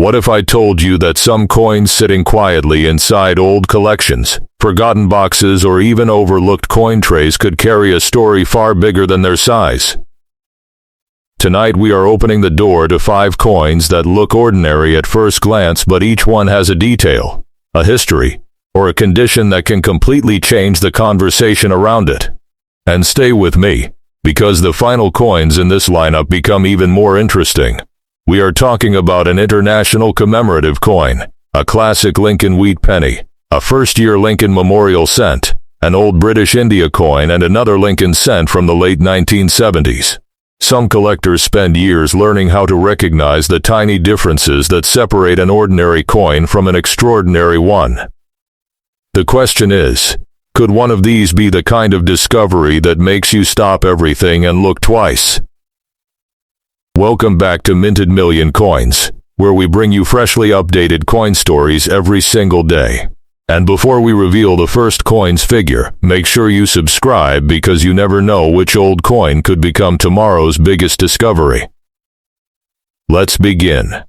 What if I told you that some coins sitting quietly inside old collections, forgotten boxes, or even overlooked coin trays could carry a story far bigger than their size? Tonight we are opening the door to 5 coins that look ordinary at first glance, but each one has a detail, a history, or a condition that can completely change the conversation around it. And stay with me, because the final coins in this lineup become even more interesting. We are talking about an international commemorative coin, a classic Lincoln wheat penny, a first-year Lincoln memorial cent, an old British India coin, and another Lincoln cent from the late 1970s. Some collectors spend years learning how to recognize the tiny differences that separate an ordinary coin from an extraordinary one. The question is, could one of these be the kind of discovery that makes you stop everything and look twice? Welcome back to Minted Million Coins, where we bring you freshly updated coin stories every single day. And before we reveal the first coin's figure, make sure you subscribe, because you never know which old coin could become tomorrow's biggest discovery. Let's begin.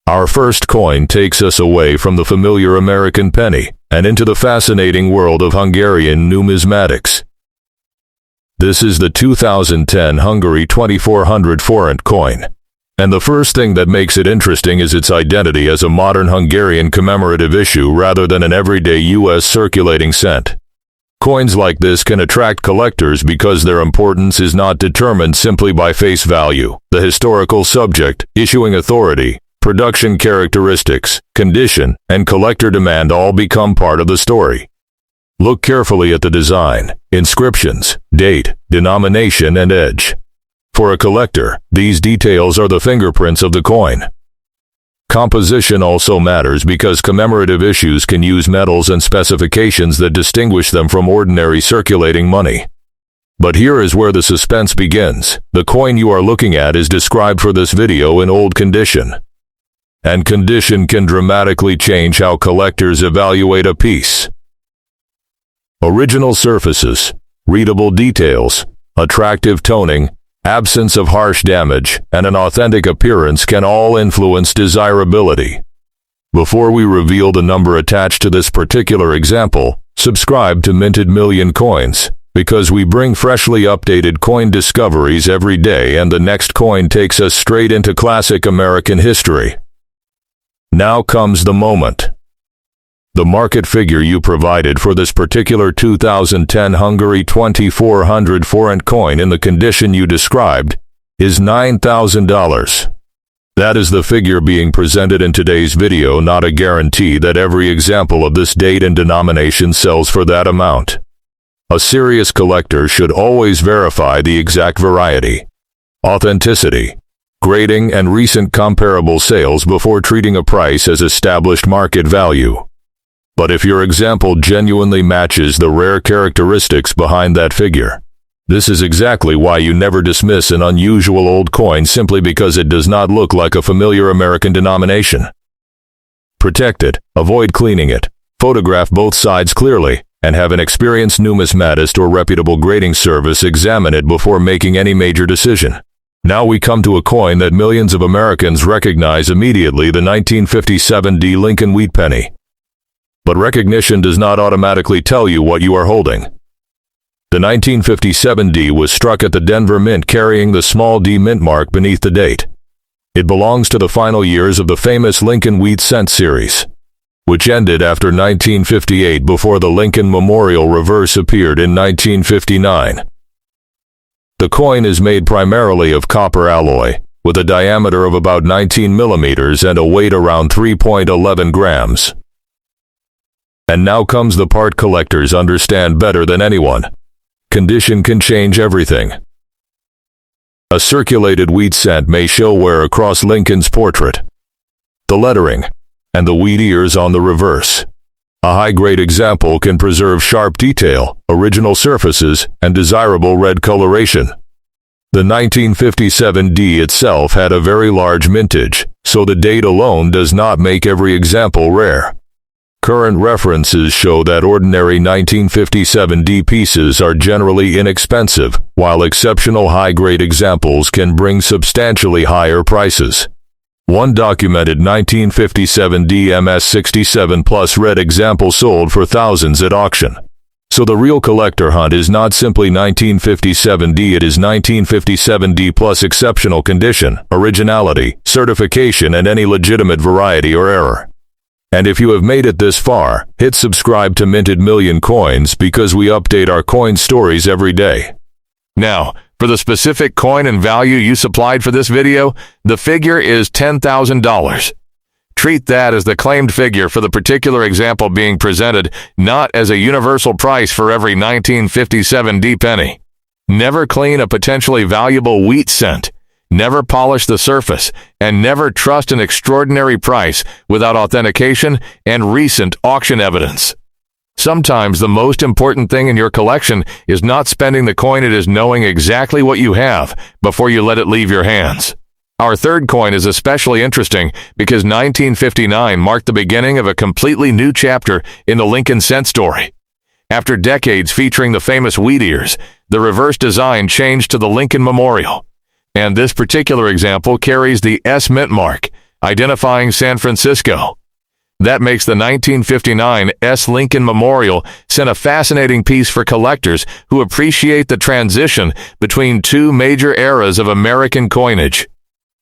Our first coin takes us away from the familiar American penny and into the fascinating world of Hungarian numismatics. This is the 2010 Hungary 2400 Forint coin. And the first thing that makes it interesting is its identity as a modern Hungarian commemorative issue rather than an everyday U.S. circulating cent. Coins like this can attract collectors because their importance is not determined simply by face value. The historical subject, issuing authority, production characteristics, condition, and collector demand all become part of the story. Look carefully at the design, inscriptions, date, denomination, and edge. For a collector, these details are the fingerprints of the coin. Composition also matters because commemorative issues can use metals and specifications that distinguish them from ordinary circulating money. But here is where the suspense begins. The coin you are looking at is described for this video in old condition. And condition can dramatically change how collectors evaluate a piece. Original surfaces, readable details, attractive toning, absence of harsh damage, and an authentic appearance can all influence desirability. Before we reveal the number attached to this particular example, subscribe to Minted Million Coins, because we bring freshly updated coin discoveries every day, and the next coin takes us straight into classic American history. Now comes the moment. The market figure you provided for this particular 2010 Hungary 2400 Forint coin in the condition you described is $9,000. That is the figure being presented in today's video, not a guarantee that every example of this date and denomination sells for that amount. A serious collector should always verify the exact variety, authenticity, grading, and recent comparable sales before treating a price as established market value. But if your example genuinely matches the rare characteristics behind that figure, this is exactly why you never dismiss an unusual old coin simply because it does not look like a familiar American denomination. Protect it, avoid cleaning it, photograph both sides clearly, and have an experienced numismatist or reputable grading service examine it before making any major decision. Now we come to a coin that millions of Americans recognize immediately, the 1957 Lincoln wheat penny. But recognition does not automatically tell you what you are holding. The 1957 D was struck at the Denver Mint carrying the small d mint mark beneath the date. It belongs to the final years of the famous Lincoln wheat cent series, which ended after 1958 before the Lincoln Memorial reverse appeared in 1959. The coin is made primarily of copper alloy, with a diameter of about 19 millimeters and a weight around 3.11 grams. And now comes the part collectors understand better than anyone. Condition can change everything. A circulated wheat cent may show wear across Lincoln's portrait, the lettering, and the wheat ears on the reverse. A high-grade example can preserve sharp detail, original surfaces, and desirable red coloration. The 1957 D itself had a very large mintage, so the date alone does not make every example rare. Current references show that ordinary 1957 D pieces are generally inexpensive, while exceptional high-grade examples can bring substantially higher prices. One documented 1957 DMS67 plus red example sold for thousands at auction. So the real collector hunt is not simply 1957D, it is 1957D plus exceptional condition, originality, certification, and any legitimate variety or error. And if you have made it this far, hit subscribe to Minted Million Coins because we update our coin stories every day. Now, for the specific coin and value you supplied for this video, the figure is $10,000. Treat that as the claimed figure for the particular example being presented, not as a universal price for every 1957D penny. Never clean a potentially valuable wheat cent. Never polish the surface, and never trust an extraordinary price without authentication and recent auction evidence. Sometimes the most important thing in your collection is not spending the coin, it is knowing exactly what you have before you let it leave your hands. Our third coin is especially interesting because 1959 marked the beginning of a completely new chapter in the Lincoln cent story. After decades featuring the famous wheat ears, the reverse design changed to the Lincoln Memorial. And this particular example carries the S mint mark, identifying San Francisco. That makes the 1959 S Lincoln Memorial sent a fascinating piece for collectors who appreciate the transition between two major eras of American coinage.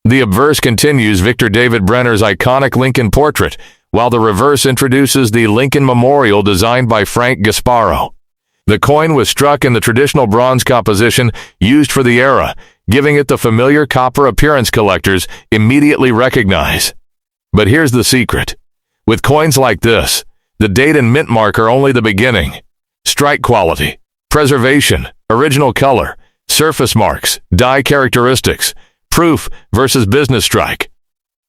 The obverse continues Victor David Brenner's iconic Lincoln portrait, while the reverse introduces the Lincoln Memorial designed by Frank Gasparo. The coin was struck in the traditional bronze composition used for the era, giving it the familiar copper appearance collectors immediately recognize. But here's the secret. With coins like this, the date and mint mark are only the beginning. Strike quality, preservation, original color, surface marks, die characteristics, proof versus business strike,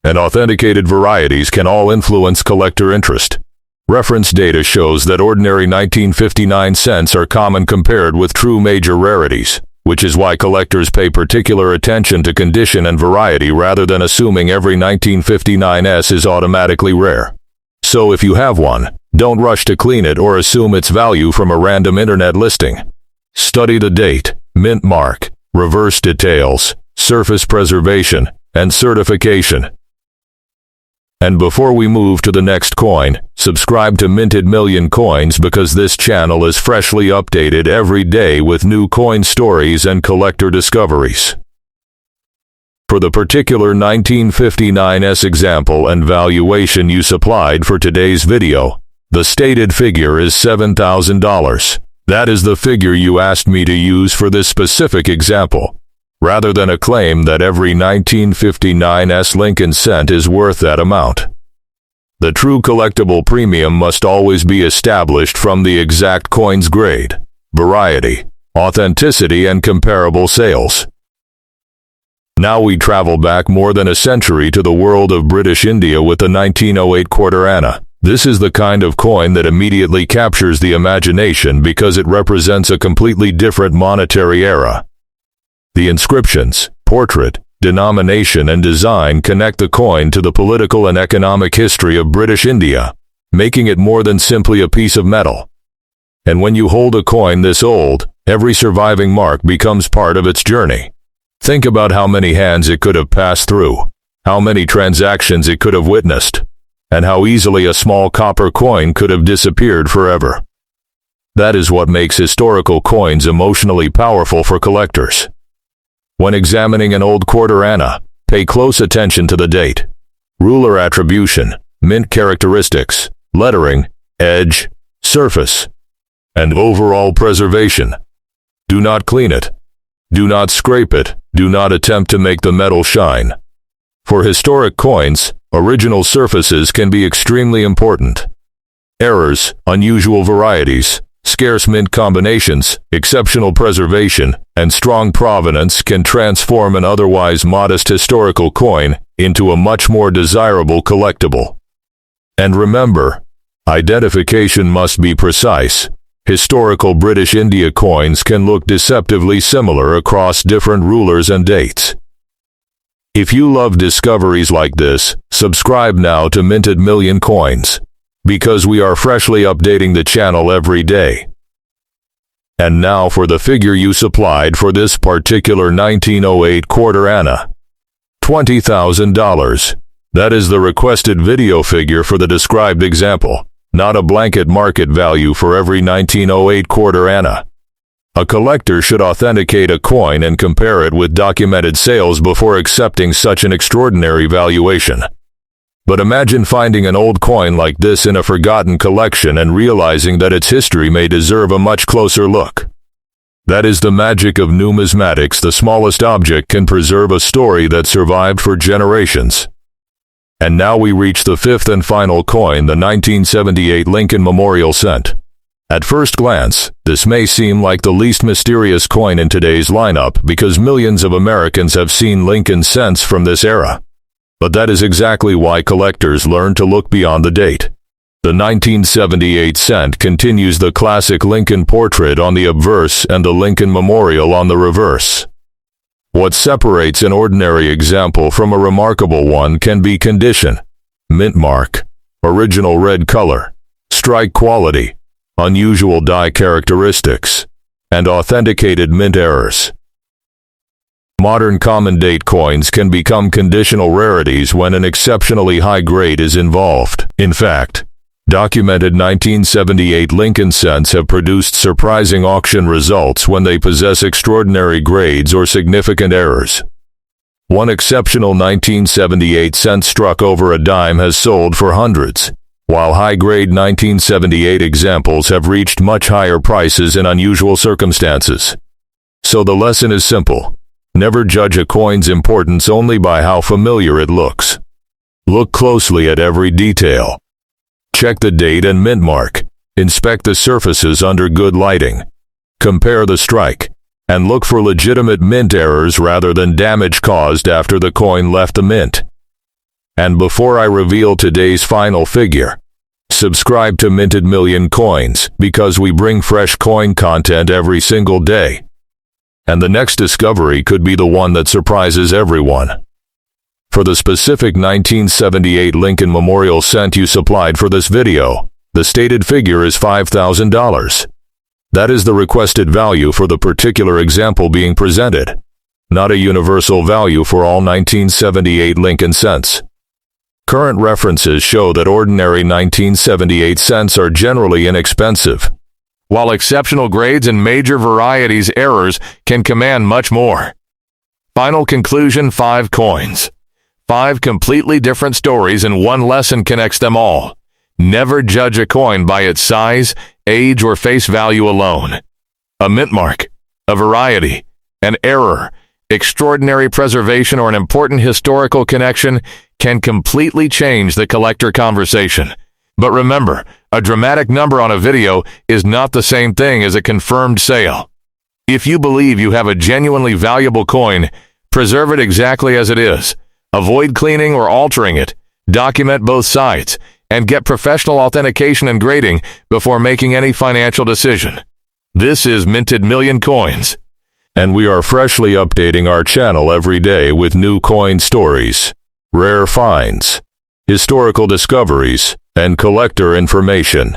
and authenticated varieties can all influence collector interest. Reference data shows that ordinary 1959 cents are common compared with true major rarities, which is why collectors pay particular attention to condition and variety rather than assuming every 1959S is automatically rare. So if you have one, don't rush to clean it or assume its value from a random internet listing. Study the date, mint mark, reverse details, surface preservation, and certification. And before we move to the next coin, subscribe to Minted Million Coins because this channel is freshly updated every day with new coin stories and collector discoveries. For the particular 1959S example and valuation you supplied for today's video, the stated figure is $7,000. That is the figure you asked me to use for this specific example, rather than a claim that every 1959S Lincoln cent is worth that amount. The true collectible premium must always be established from the exact coin's grade, variety, authenticity, and comparable sales. Now we travel back more than a century to the world of British India with the 1908 quarter anna. This is the kind of coin that immediately captures the imagination because it represents a completely different monetary era. The inscriptions, portrait, denomination, and design connect the coin to the political and economic history of British India, making it more than simply a piece of metal. And when you hold a coin this old, every surviving mark becomes part of its journey. Think about how many hands it could have passed through, how many transactions it could have witnessed, and how easily a small copper coin could have disappeared forever. That is what makes historical coins emotionally powerful for collectors. When examining an old quarter anna, pay close attention to the date, ruler attribution, mint characteristics, lettering, edge, surface, and overall preservation. Do not clean it. Do not scrape it. Do not attempt to make the metal shine. For historic coins, original surfaces can be extremely important. Errors, unusual varieties, scarce mint combinations, exceptional preservation, and strong provenance can transform an otherwise modest historical coin into a much more desirable collectible. And remember, identification must be precise. Historical British India coins can look deceptively similar across different rulers and dates. If you love discoveries like this, subscribe now to Minted Million Coins, because we are freshly updating the channel every day. And now for the figure you supplied for this particular 1908 quarter anna. $20,000. That is the requested video figure for the described example, not a blanket market value for every 1908 quarter anna. A collector should authenticate a coin and compare it with documented sales before accepting such an extraordinary valuation. But imagine finding an old coin like this in a forgotten collection and realizing that its history may deserve a much closer look. That is the magic of numismatics. The smallest object can preserve a story that survived for generations. And now we reach the fifth and final coin, the 1978 Lincoln Memorial Cent. At first glance, this may seem like the least mysterious coin in today's lineup because millions of Americans have seen Lincoln cents from this era. But that is exactly why collectors learn to look beyond the date. The 1978 cent continues the classic Lincoln portrait on the obverse and the Lincoln Memorial on the reverse. What separates an ordinary example from a remarkable one can be condition, mint mark, original red color, strike quality, unusual die characteristics, and authenticated mint errors. Modern common date coins can become conditional rarities when an exceptionally high grade is involved. In fact, documented 1978 Lincoln cents have produced surprising auction results when they possess extraordinary grades or significant errors. One exceptional 1978 cent struck over a dime has sold for hundreds, while high-grade 1978 examples have reached much higher prices in unusual circumstances. So the lesson is simple. Never judge a coin's importance only by how familiar it looks. Look closely at every detail. Check the date and mint mark. Inspect the surfaces under good lighting. Compare the strike, and look for legitimate mint errors rather than damage caused after the coin left the mint. And before I reveal today's final figure, subscribe to Minted Million Coins because we bring fresh coin content every single day. And the next discovery could be the one that surprises everyone. For the specific 1978 Lincoln Memorial Cent you supplied for this video, the stated figure is $5,000. That is the requested value for the particular example being presented, not a universal value for all 1978 Lincoln cents. Current references show that ordinary 1978 cents are generally inexpensive, while exceptional grades and major varieties errors can command much more. Final conclusion: 5 coins. 5 completely different stories, and one lesson connects them all. Never judge a coin by its size, age, or face value alone. A mint mark, a variety, an error, extraordinary preservation, or an important historical connection can completely change the collector conversation. But remember, a dramatic number on a video is not the same thing as a confirmed sale. If you believe you have a genuinely valuable coin, preserve it exactly as it is. Avoid cleaning or altering it. Document both sides, and get professional authentication and grading before making any financial decision. This is Minted Million Coins, and we are freshly updating our channel every day with new coin stories, rare finds, historical discoveries, and collector information.